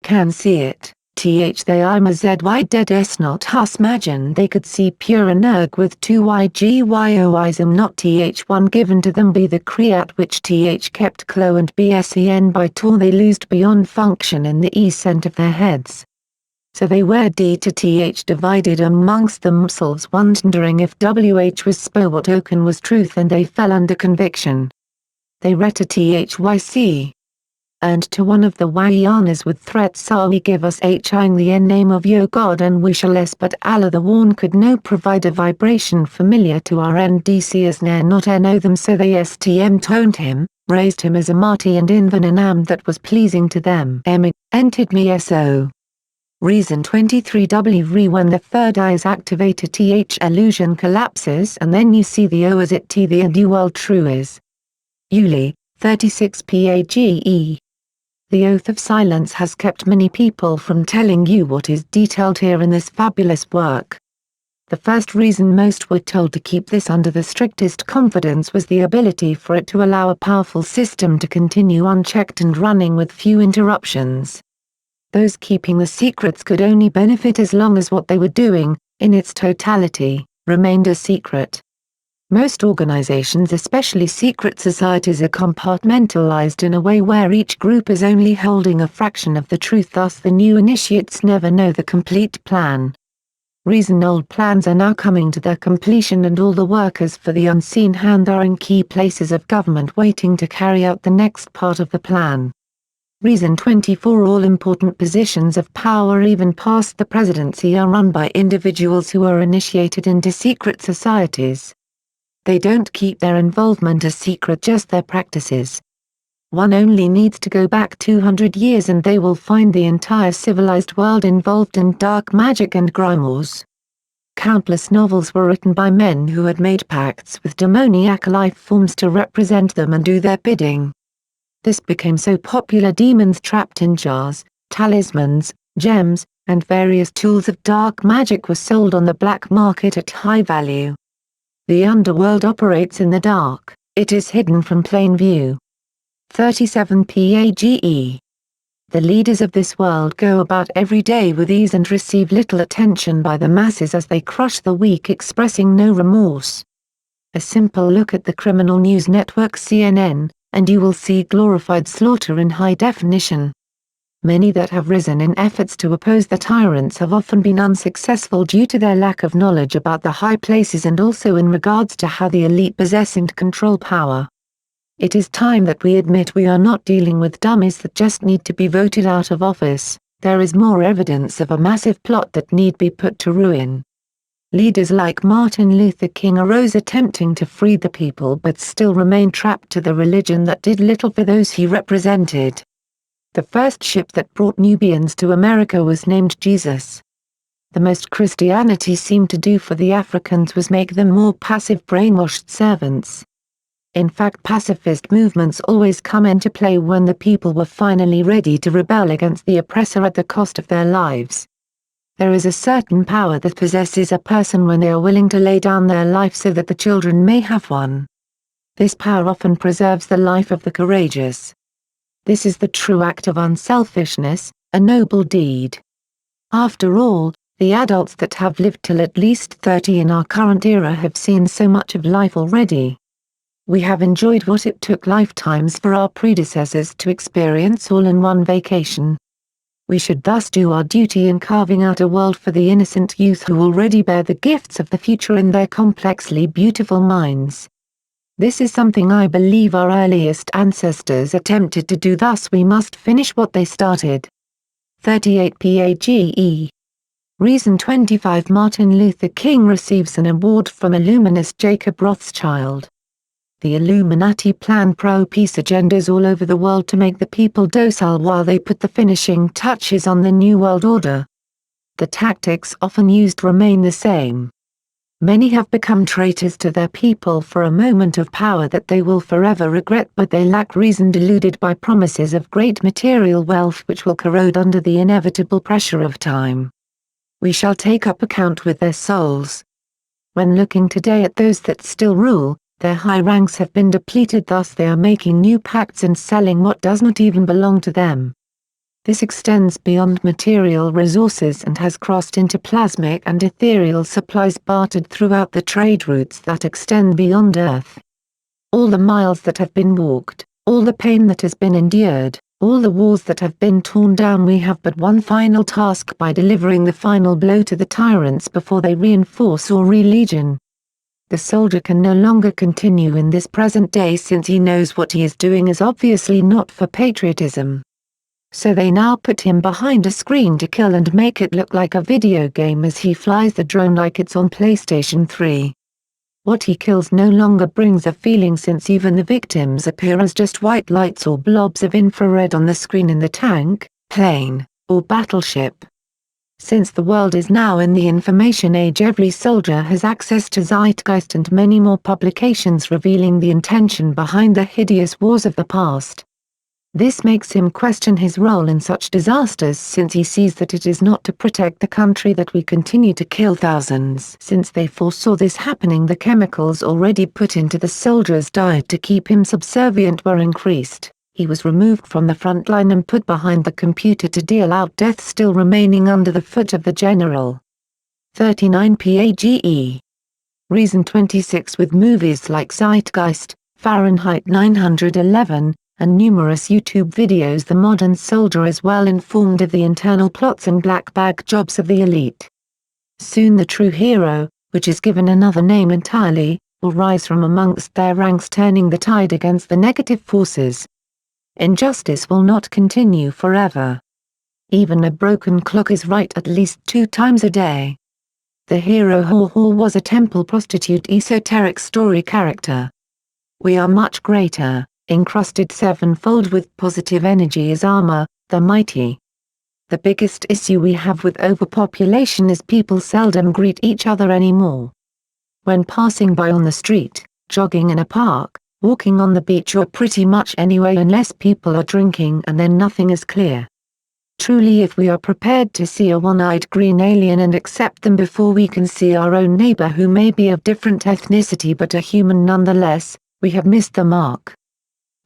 can see it, they I'm a zy dead s not hus imagine they could see pure energ with 2 ygyois not one given to them be the creat which kept clo and bsen by tor they loosed beyond function in the e-cent of their heads. So they were d to divided amongst themselves wondering if wh was spo what oken was truth and they fell under conviction. They reta thyc. And to one of the Waiyanas with threats we give us in the name of your God and we shall less but Allah the warn could no provide a vibration familiar to our ndc as ne'er not know them so they stm toned him, raised him as a marty and invenenam that was pleasing to them entered me so. Reason 23w when the third eye is activated illusion collapses and then you see the O as it the and you world true is. Uli, 36 page. The oath of silence has kept many people from telling you what is detailed here in this fabulous work. The first reason most were told to keep this under the strictest confidence was the ability for it to allow a powerful system to continue unchecked and running with few interruptions. Those keeping the secrets could only benefit as long as what they were doing, in its totality, remained a secret. Most organizations, especially secret societies, are compartmentalized in a way where each group is only holding a fraction of the truth, thus the new initiates never know the complete plan. Reason old plans are now coming to their completion and all the workers for the unseen hand are in key places of government waiting to carry out the next part of the plan. Reason 24 all important positions of power even past the presidency are run by individuals who are initiated into secret societies. They don't keep their involvement a secret, just their practices. One only needs to go back 200 years and they will find the entire civilized world involved in dark magic and grimoires. Countless novels were written by men who had made pacts with demoniac life forms to represent them and do their bidding. This became so popular demons trapped in jars, talismans, gems, and various tools of dark magic were sold on the black market at high value. The underworld operates in the dark, it is hidden from plain view. 37 page. The leaders of this world go about every day with ease and receive little attention by the masses as they crush the weak, expressing no remorse. A simple look at the criminal news network CNN, and you will see glorified slaughter in high definition. Many that have risen in efforts to oppose the tyrants have often been unsuccessful due to their lack of knowledge about the high places and also in regards to how the elite possess and control power. It is time that we admit we are not dealing with dummies that just need to be voted out of office. There is more evidence of a massive plot that need be put to ruin. Leaders like Martin Luther King arose attempting to free the people but still remain trapped to the religion that did little for those he represented. The first ship that brought Nubians to America was named Jesus. The most Christianity seemed to do for the Africans was make them more passive brainwashed servants. In fact, pacifist movements always come into play when the people were finally ready to rebel against the oppressor at the cost of their lives. There is a certain power that possesses a person when they are willing to lay down their life so that the children may have one. This power often preserves the life of the courageous. This is the true act of unselfishness, a noble deed. After all, the adults that have lived till at least 30 in our current era have seen so much of life already. We have enjoyed what it took lifetimes for our predecessors to experience all in one vacation. We should thus do our duty in carving out a world for the innocent youth who already bear the gifts of the future in their complexly beautiful minds. This is something I believe our earliest ancestors attempted to do, thus we must finish what they started. 38 page. Reason 25 Martin Luther King receives an award from Illuminist Jacob Rothschild. The Illuminati plan pro-peace agendas all over the world to make the people docile while they put the finishing touches on the New World Order. The tactics often used remain the same. Many have become traitors to their people for a moment of power that they will forever regret, but they lack reason, deluded by promises of great material wealth which will corrode under the inevitable pressure of time. We shall take up account with their souls. When looking today at those that still rule, their high ranks have been depleted, thus they are making new pacts and selling what does not even belong to them. This extends beyond material resources and has crossed into plasmic and ethereal supplies bartered throughout the trade routes that extend beyond Earth. All the miles that have been walked, all the pain that has been endured, all the walls that have been torn down, we have but one final task by delivering the final blow to the tyrants before they reinforce or re-legion. The soldier can no longer continue in this present day since he knows what he is doing is obviously not for patriotism. So they now put him behind a screen to kill and make it look like a video game as he flies the drone like it's on PlayStation 3. What he kills no longer brings a feeling since even the victims appear as just white lights or blobs of infrared on the screen in the tank, plane, or battleship. Since the world is now in the information age, every soldier has access to Zeitgeist and many more publications revealing the intention behind the hideous wars of the past. This makes him question his role in such disasters since he sees that it is not to protect the country that we continue to kill thousands. Since they foresaw this happening, the chemicals already put into the soldier's diet to keep him subservient were increased. He was removed from the front line and put behind the computer to deal out death still remaining under the foot of the general. 39 PAGE. Reason 26. With movies like Zeitgeist, Fahrenheit 911, and numerous YouTube videos, the modern soldier is well informed of the internal plots and black bag jobs of the elite. Soon the true hero, which is given another name entirely, will rise from amongst their ranks, turning the tide against the negative forces. Injustice will not continue forever. Even a broken clock is right at least 2 times a day. The hero Haw Haw was a temple prostitute esoteric story character. We are much greater, encrusted sevenfold with positive energy as armor, the mighty. The biggest issue we have with overpopulation is people seldom greet each other anymore. When passing by on the street, jogging in a park, walking on the beach, or pretty much anywhere unless people are drinking, and then nothing is clear. Truly, if we are prepared to see a one-eyed green alien and accept them before we can see our own neighbor who may be of different ethnicity but a human nonetheless, we have missed the mark.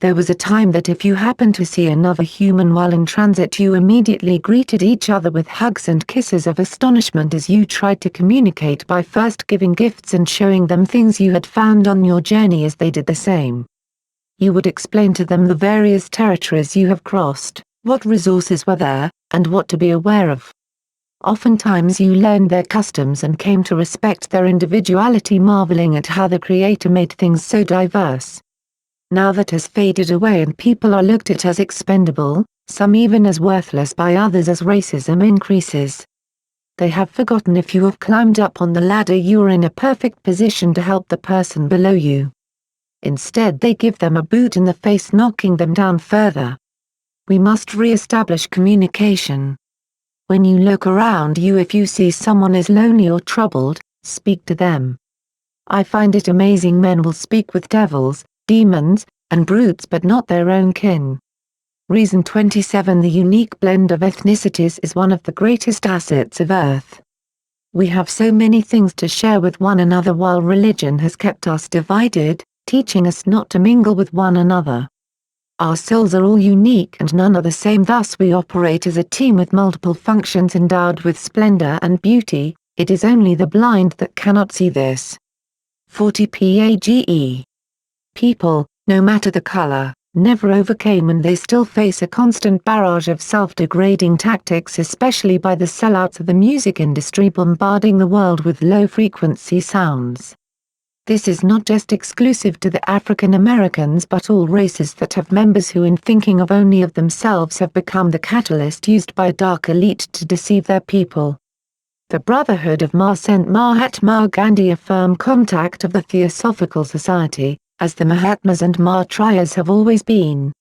There was a time that if you happened to see another human while in transit, you immediately greeted each other with hugs and kisses of astonishment as you tried to communicate by first giving gifts and showing them things you had found on your journey as they did the same. You would explain to them the various territories you have crossed, what resources were there, and what to be aware of. Oftentimes you learned their customs and came to respect their individuality, marveling at how the Creator made things so diverse. Now that has faded away and people are looked at as expendable, some even as worthless by others as racism increases. They have forgotten if you have climbed up on the ladder you are in a perfect position to help the person below you. Instead they give them a boot in the face, knocking them down further. We must re-establish communication. When you look around you, if you see someone is lonely or troubled, speak to them. I find it amazing men will speak with devils, demons, and brutes but not their own kin. Reason 27. The unique blend of ethnicities is one of the greatest assets of Earth. We have so many things to share with one another while religion has kept us divided, teaching us not to mingle with one another. Our souls are all unique and none are the same, thus we operate as a team with multiple functions endowed with splendor and beauty. It is only the blind that cannot see this. 40 PAGE. People, no matter the color, never overcame and they still face a constant barrage of self-degrading tactics, especially by the sellouts of the music industry bombarding the world with low-frequency sounds. This is not just exclusive to the African Americans but all races that have members who, in thinking of only of themselves, have become the catalyst used by a dark elite to deceive their people. The Brotherhood of Ma sent Mahatma Gandhi a firm contact of the Theosophical Society, as the Mahatmas and Maitreya's have always been.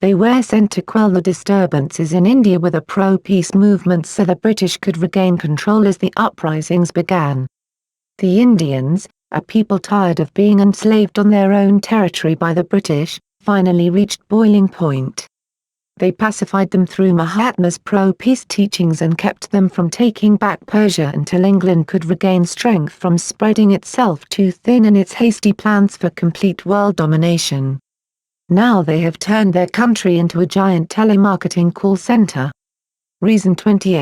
They were sent to quell the disturbances in India with a pro-peace movement so the British could regain control as the uprisings began. The Indians, a people tired of being enslaved on their own territory by the British, finally reached boiling point. They pacified them through Mahatma's pro-peace teachings and kept them from taking back Persia until England could regain strength from spreading itself too thin in its hasty plans for complete world domination. Now they have turned their country into a giant telemarketing call center. Reason 28.